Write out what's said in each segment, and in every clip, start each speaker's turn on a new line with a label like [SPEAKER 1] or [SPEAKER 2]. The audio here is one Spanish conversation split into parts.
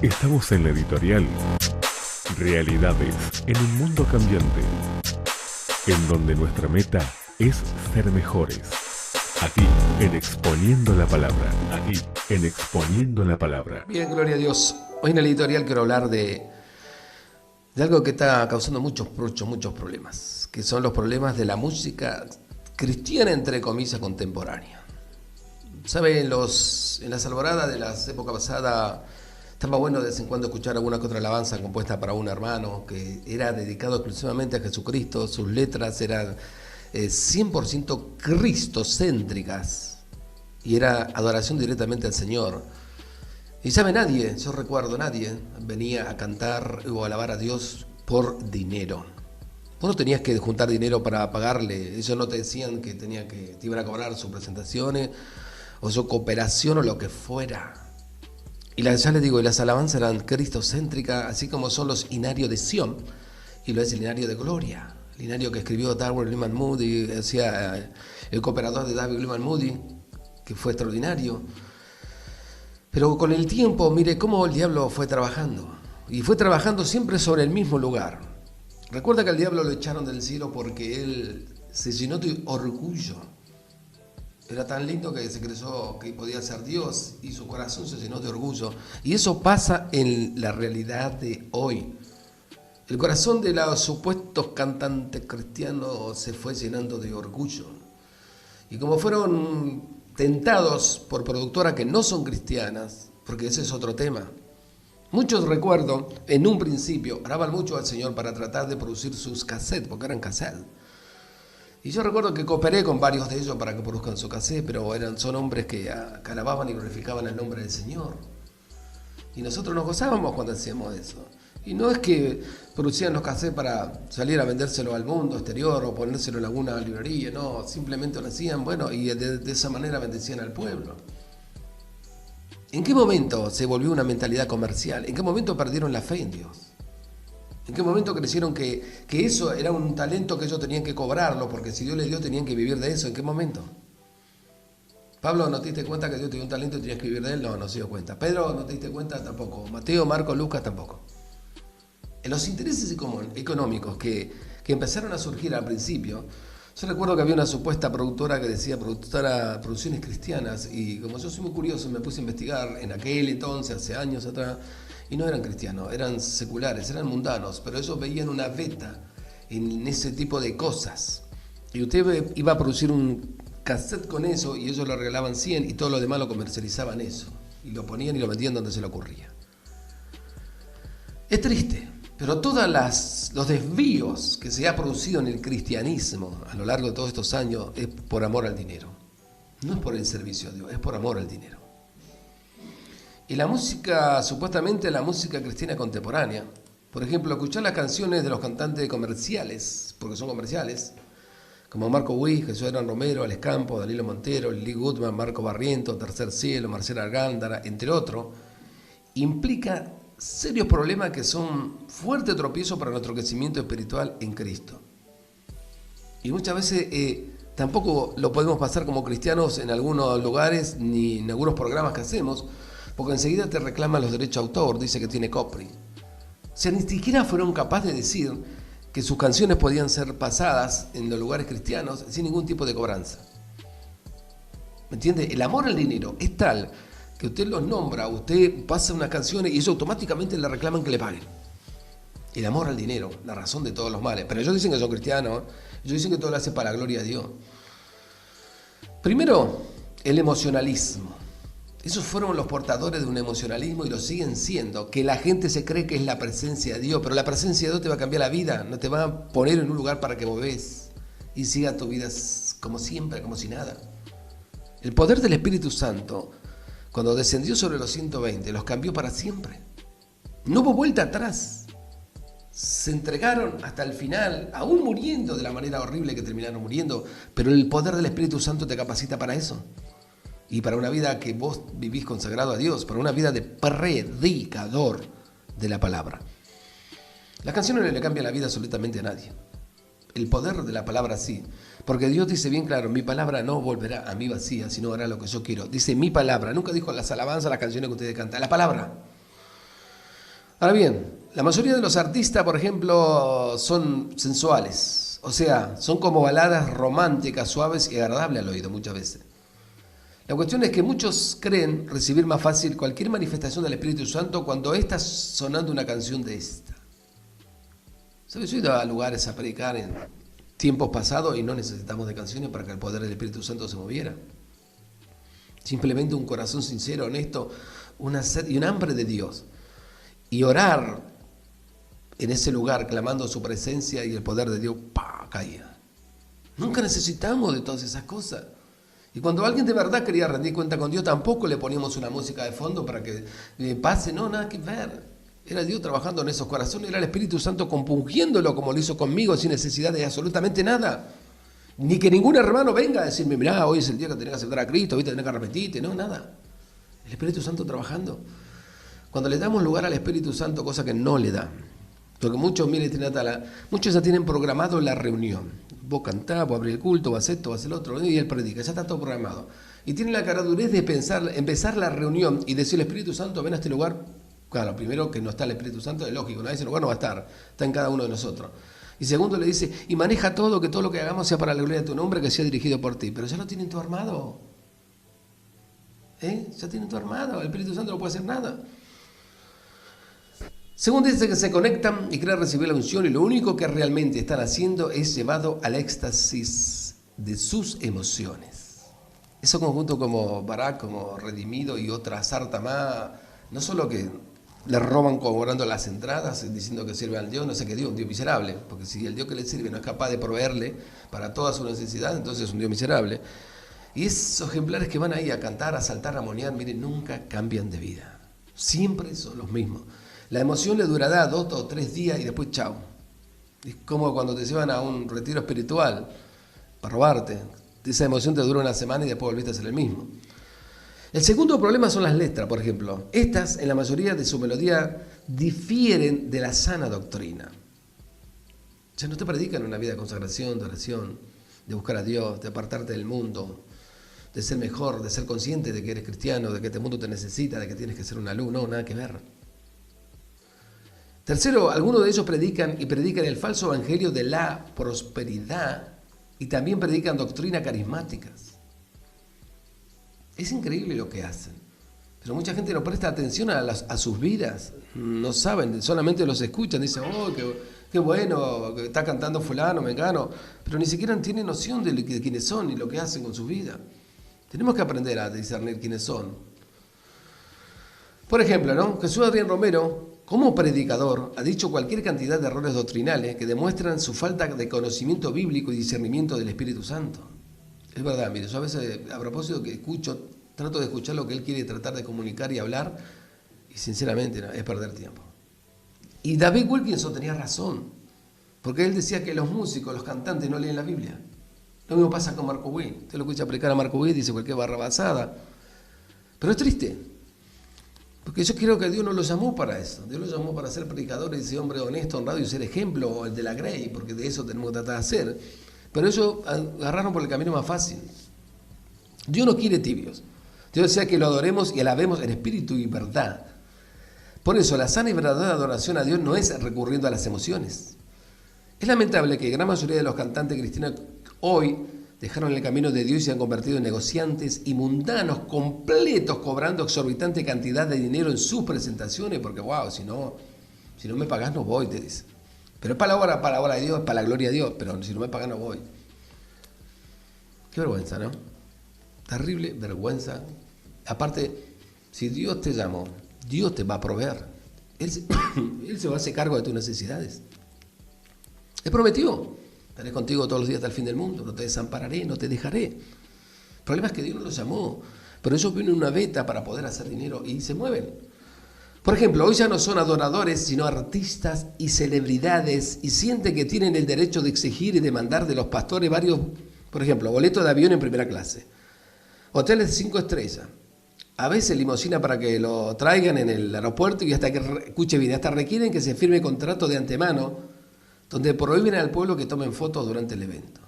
[SPEAKER 1] Estamos en la editorial Realidades en un mundo cambiante, en donde nuestra meta es ser mejores. Aquí, en Exponiendo la Palabra. Aquí, en Exponiendo la Palabra.
[SPEAKER 2] Bien, gloria a Dios. Hoy en el editorial quiero hablar de algo que está causando muchos problemas, que son los problemas de la música cristiana, entre comillas, contemporánea. ¿Saben? En las alboradas de las épocas pasadas estaba bueno de vez en cuando escuchar alguna que otra alabanza compuesta para un hermano que era dedicado exclusivamente a Jesucristo. Sus letras eran 100% cristocéntricas y era adoración directamente al Señor. Y sabe, yo recuerdo, nadie venía a cantar o a alabar a Dios por dinero. Vos no tenías que juntar dinero para pagarle. Ellos no te decían que te iban a cobrar sus presentaciones o su cooperación o lo que fuera. Y ya les digo, las alabanzas eran cristocéntricas, así como son los inarios de Sión, y lo es el inario de Gloria. El inario que escribió Darwin Lyman Moody, decía el cooperador de David Lyman Moody, que fue extraordinario. Pero con el tiempo, mire cómo el diablo fue trabajando. Y fue trabajando siempre sobre el mismo lugar. Recuerda que al diablo lo echaron del cielo porque él se llenó de orgullo. Era tan lindo que se creyó que podía ser Dios y su corazón se llenó de orgullo. Y eso pasa en la realidad de hoy. El corazón de los supuestos cantantes cristianos se fue llenando de orgullo. Y como fueron tentados por productoras que no son cristianas, porque ese es otro tema. Muchos, recuerdo, en un principio, oraban mucho al Señor para tratar de producir sus cassettes, porque eran cassettes. Y yo recuerdo que cooperé con varios de ellos para que produzcan su cassette, pero son hombres que alababan y glorificaban el nombre del Señor. Y nosotros nos gozábamos cuando hacíamos eso. Y no es que producían los cassettes para salir a vendérselo al mundo exterior o ponérselo en alguna librería, no, simplemente lo hacían, y de esa manera bendecían al pueblo. ¿En qué momento se volvió una mentalidad comercial? ¿En qué momento perdieron la fe en Dios? ¿En qué momento creyeron que eso era un talento que ellos tenían que cobrarlo? Porque si Dios les dio, tenían que vivir de eso. ¿En qué momento? Pablo, ¿no te diste cuenta que Dios te dio un talento y tenías que vivir de él? No se dio cuenta. Pedro, ¿no te diste cuenta? Tampoco. Mateo, Marcos, Lucas, tampoco. En los intereses económicos que empezaron a surgir al principio, yo recuerdo que había una supuesta productora que decía producciones cristianas, y como yo soy muy curioso me puse a investigar en aquel entonces, hace años atrás, y no eran cristianos, eran seculares, eran mundanos, pero ellos veían una beta en ese tipo de cosas. Y usted iba a producir un cassette con eso y ellos lo regalaban 100 y todo lo demás lo comercializaban eso. Y lo ponían y lo vendían donde se le ocurría. Es triste, pero todos los desvíos que se ha producido en el cristianismo a lo largo de todos estos años es por amor al dinero. No es por el servicio a Dios, es por amor al dinero. Y la música, supuestamente la música cristiana contemporánea, por ejemplo, escuchar las canciones de los cantantes comerciales, porque son comerciales, como Marco Witt, Jesús Adrián Romero, Alex Campos, Danilo Montero, Lili Goodman, Marco Barrientos, Tercer Cielo, Marcela Argándara, entre otros, implica serios problemas que son fuerte tropiezo para nuestro crecimiento espiritual en Cristo. Y muchas veces tampoco lo podemos pasar como cristianos en algunos lugares ni en algunos programas que hacemos, porque enseguida te reclaman los derechos de autor, dice que tiene copyright. O sea, ni siquiera fueron capaces de decir que sus canciones podían ser pasadas en los lugares cristianos sin ningún tipo de cobranza. ¿Me entiende? El amor al dinero es tal que usted los nombra, usted pasa unas canciones y ellos automáticamente le reclaman que le paguen. El amor al dinero, la razón de todos los males. Pero ellos dicen que son cristianos, ellos dicen que todo lo hacen para la gloria de Dios. Primero, el emocionalismo. Esos fueron los portadores de un emocionalismo y lo siguen siendo, que la gente se cree que es la presencia de Dios, pero la presencia de Dios te va a cambiar la vida, no te va a poner en un lugar para que vos ves y siga tu vida como siempre, como si nada. El poder del Espíritu Santo, cuando descendió sobre los 120, los cambió para siempre. No hubo vuelta atrás. Se entregaron hasta el final, aún muriendo de la manera horrible que terminaron muriendo, pero el poder del Espíritu Santo te capacita para eso. Y para una vida que vos vivís consagrado a Dios, para una vida de predicador de la palabra. Las canciones no le cambian la vida absolutamente a nadie. El poder de la palabra sí. Porque Dios dice bien claro, mi palabra no volverá a mí vacía, sino hará lo que yo quiero. Dice mi palabra, nunca dijo las alabanzas, las canciones que ustedes cantan, la palabra. Ahora bien, la mayoría de los artistas, por ejemplo, son sensuales. O sea, son como baladas románticas, suaves y agradables al oído muchas veces. La cuestión es que muchos creen recibir más fácil cualquier manifestación del Espíritu Santo cuando está sonando una canción de esta. ¿Sabes? Yo he ido a lugares a predicar en tiempos pasados y no necesitamos de canciones para que el poder del Espíritu Santo se moviera. Simplemente un corazón sincero, honesto, una sed y un hambre de Dios. Y orar en ese lugar, clamando su presencia y el poder de Dios, ¡pah!, caía. Nunca necesitamos de todas esas cosas. Y cuando alguien de verdad quería rendir cuenta con Dios, tampoco le poníamos una música de fondo para que pase, no, nada que ver. Era Dios trabajando en esos corazones, era el Espíritu Santo compungiéndolo como lo hizo conmigo, sin necesidad de absolutamente nada. Ni que ningún hermano venga a decirme, mirá, hoy es el día que tenés que aceptar a Cristo, hoy te tenés que arrepentirte, no, nada. El Espíritu Santo trabajando. Cuando le damos lugar al Espíritu Santo, cosa que no le da. Porque muchos, mire, muchos ya tienen programado la reunión. Vos cantás, vos abrís el culto, vas esto, vas el otro, y él predica, ya está todo programado. Y tienen la caradurez de empezar la reunión y decir, el Espíritu Santo, ven a este lugar. Claro, primero que no está el Espíritu Santo, es lógico, ese lugar no va a estar, está en cada uno de nosotros. Y segundo le dice, y maneja todo, que todo lo que hagamos sea para la gloria de tu nombre, que sea dirigido por ti. Pero ya lo tienen todo armado. Ya tienen todo armado, el Espíritu Santo no puede hacer nada. Según dice que se conectan y creen recibir la unción y lo único que realmente están haciendo es llevado al éxtasis de sus emociones. Eso conjunto como Barak, como Redimido y otra sarta más, no solo que le roban cobrando las entradas diciendo que sirve al Dios, no sé qué Dios, un Dios miserable, porque si el Dios que le sirve no es capaz de proveerle para toda su necesidad, entonces es un Dios miserable. Y esos ejemplares que van ahí a cantar, a saltar, a monear, miren, nunca cambian de vida. Siempre son los mismos. La emoción le durará 2 o 3 días y después chao. Es como cuando te llevan a un retiro espiritual para robarte. Esa emoción te dura una semana y después volviste a ser el mismo. El segundo problema son las letras, por ejemplo. Estas, en la mayoría de su melodía, difieren de la sana doctrina. Ya no te predican una vida de consagración, de oración, de buscar a Dios, de apartarte del mundo, de ser mejor, de ser consciente de que eres cristiano, de que este mundo te necesita, de que tienes que ser una luz. No, nada que ver. Tercero, algunos de ellos predican el falso evangelio de la prosperidad y también predican doctrinas carismáticas. Es increíble lo que hacen, pero mucha gente no presta atención a sus vidas, no saben, solamente los escuchan, dicen, oh, qué bueno, que está cantando fulano, mengano, pero ni siquiera tienen noción de quiénes son y lo que hacen con su vida. Tenemos que aprender a discernir quiénes son. Por ejemplo, ¿no? Jesús Adrián Romero, como predicador, ha dicho cualquier cantidad de errores doctrinales que demuestran su falta de conocimiento bíblico y discernimiento del Espíritu Santo. Es verdad, mire, yo a veces, a propósito que trato de escuchar lo que él quiere tratar de comunicar y hablar, y sinceramente no, es perder tiempo. Y David Wilkinson tenía razón, porque él decía que los músicos, los cantantes no leen la Biblia. Lo mismo pasa con Marco Witt. Usted lo escucha aplicar a Marco Witt, dice cualquier barra basada. Pero es triste. Porque yo creo que Dios no lo llamó para eso. Dios lo llamó para ser predicador y ser hombre honesto, honrado y ser ejemplo, el de la Grey, porque de eso tenemos que tratar de hacer. Pero ellos agarraron por el camino más fácil. Dios no quiere tibios. Dios desea que lo adoremos y alabemos en espíritu y verdad. Por eso, la sana y verdadera adoración a Dios no es recurriendo a las emociones. Es lamentable que la gran mayoría de los cantantes cristianos hoy dejaron el camino de Dios y se han convertido en negociantes y mundanos completos, cobrando exorbitante cantidad de dinero en sus presentaciones, porque wow, si no me pagás no voy, te dice. Pero es para la obra de Dios, es para la gloria de Dios, pero si no me pagás no voy. Qué vergüenza, ¿no? Terrible vergüenza. Aparte, si Dios te llamó, Dios te va a proveer. Él se va a hacer cargo de tus necesidades. Él prometió. Estaré contigo todos los días hasta el fin del mundo, no te desampararé, no te dejaré. El problema es que Dios no los llamó, pero ellos vienen una beta para poder hacer dinero y se mueven. Por ejemplo, hoy ya no son adoradores, sino artistas y celebridades y sienten que tienen el derecho de exigir y demandar de los pastores varios, por ejemplo, boletos de avión en primera clase, hoteles de 5 estrellas, a veces limosina para que lo traigan en el aeropuerto y hasta que, escuche bien, hasta requieren que se firme contrato de antemano donde prohíben al pueblo que tomen fotos durante el evento.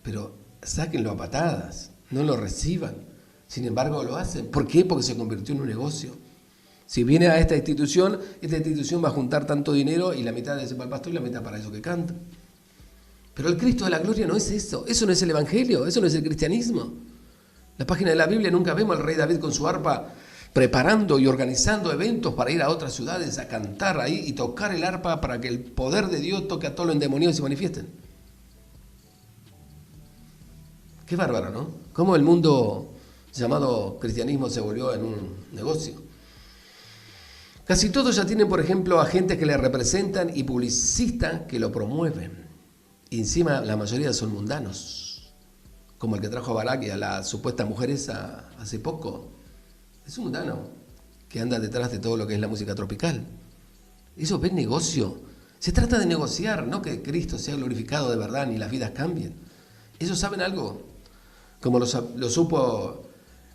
[SPEAKER 2] Pero sáquenlo a patadas, no lo reciban. Sin embargo, lo hacen. ¿Por qué? Porque se convirtió en un negocio. Si viene a esta institución va a juntar tanto dinero y la mitad es para el pastor y la mitad para eso que canta. Pero el Cristo de la gloria no es eso. Eso no es el Evangelio, eso no es el cristianismo. La página de la Biblia nunca vemos al rey David con su arpa preparando y organizando eventos para ir a otras ciudades a cantar ahí y tocar el arpa para que el poder de Dios toque a todos los endemoniados y se manifiesten. Qué bárbaro, ¿no? Cómo el mundo llamado cristianismo se volvió en un negocio. Casi todos ya tienen, por ejemplo, agentes que le representan y publicistas que lo promueven. Y encima la mayoría son mundanos, como el que trajo a Barak y a la supuesta mujer esa hace poco. Es un mundano que anda detrás de todo lo que es la música tropical. Eso es negocio. Se trata de negociar, no que Cristo sea glorificado de verdad ni las vidas cambien. Ellos saben algo, como lo supo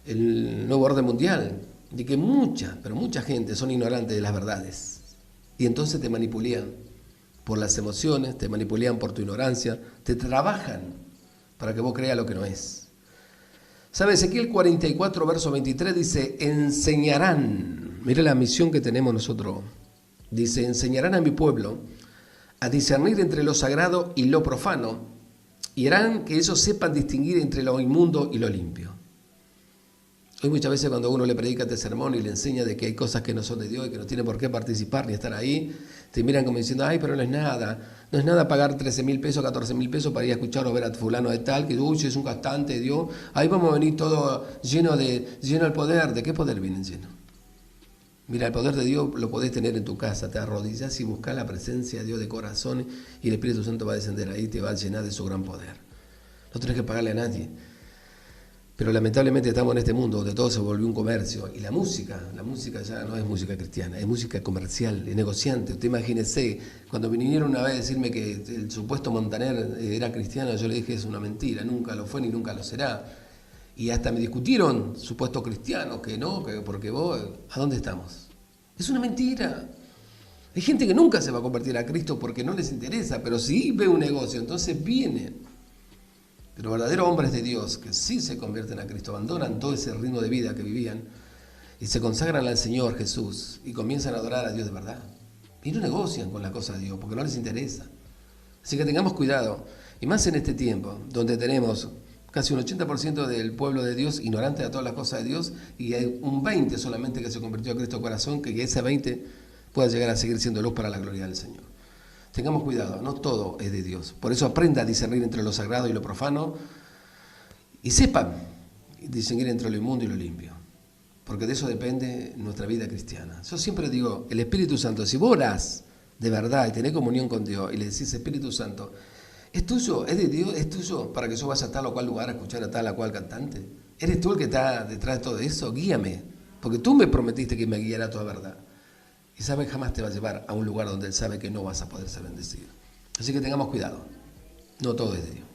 [SPEAKER 2] el nuevo orden mundial, de que mucha gente son ignorantes de las verdades. Y entonces te manipulan por las emociones, te manipulan por tu ignorancia, te trabajan para que vos creas lo que no es. ¿Sabe? Ezequiel 44, verso 23 dice, enseñarán, mire la misión que tenemos nosotros, dice, enseñarán a mi pueblo a discernir entre lo sagrado y lo profano, y harán que ellos sepan distinguir entre lo inmundo y lo limpio. Hoy muchas veces cuando uno le predica este sermón y le enseña de que hay cosas que no son de Dios y que no tiene por qué participar ni estar ahí, te miran como diciendo, ay, pero no es nada pagar 13.000 pesos, 14.000 pesos para ir a escuchar o ver a fulano de tal, que uy, es un gastante de Dios, ahí vamos a venir todo lleno del poder. ¿De qué poder vienen lleno? Mira, el poder de Dios lo podés tener en tu casa, te arrodillas y buscas la presencia de Dios de corazón y el Espíritu Santo va a descender ahí y te va a llenar de su gran poder. No tenés que pagarle a nadie. Pero lamentablemente estamos en este mundo donde todo se volvió un comercio y la música ya no es música cristiana, es música comercial, es negociante. Usted imagínese, cuando vinieron una vez a decirme que el supuesto Montaner era cristiano, yo le dije es una mentira, nunca lo fue ni nunca lo será. Y hasta me discutieron, supuestos cristianos, que no, que porque vos, ¿a dónde estamos? Es una mentira. Hay gente que nunca se va a convertir a Cristo porque no les interesa, pero sí ve un negocio, entonces vienen. Pero verdaderos hombres de Dios que sí se convierten a Cristo, abandonan todo ese ritmo de vida que vivían y se consagran al Señor Jesús y comienzan a adorar a Dios de verdad. Y no negocian con la cosa de Dios porque no les interesa. Así que tengamos cuidado. Y más en este tiempo, donde tenemos casi un 80% del pueblo de Dios ignorante de todas las cosas de Dios y hay un 20% solamente que se convirtió a Cristo corazón, que ese 20% pueda llegar a seguir siendo luz para la gloria del Señor. Tengamos cuidado, no todo es de Dios. Por eso aprenda a discernir entre lo sagrado y lo profano y sepan discernir entre lo inmundo y lo limpio. Porque de eso depende nuestra vida cristiana. Yo siempre digo, el Espíritu Santo, si vos orás de verdad y tenés comunión con Dios y le decís, Espíritu Santo, es tuyo, es de Dios, es tuyo para que yo vaya a tal o cual lugar a escuchar a tal o cual cantante. ¿Eres tú el que está detrás de todo eso? Guíame, porque tú me prometiste que me guiara a toda verdad. Y sabe, jamás te va a llevar a un lugar donde Él sabe que no vas a poder ser bendecido. Así que tengamos cuidado. No todo es de Dios.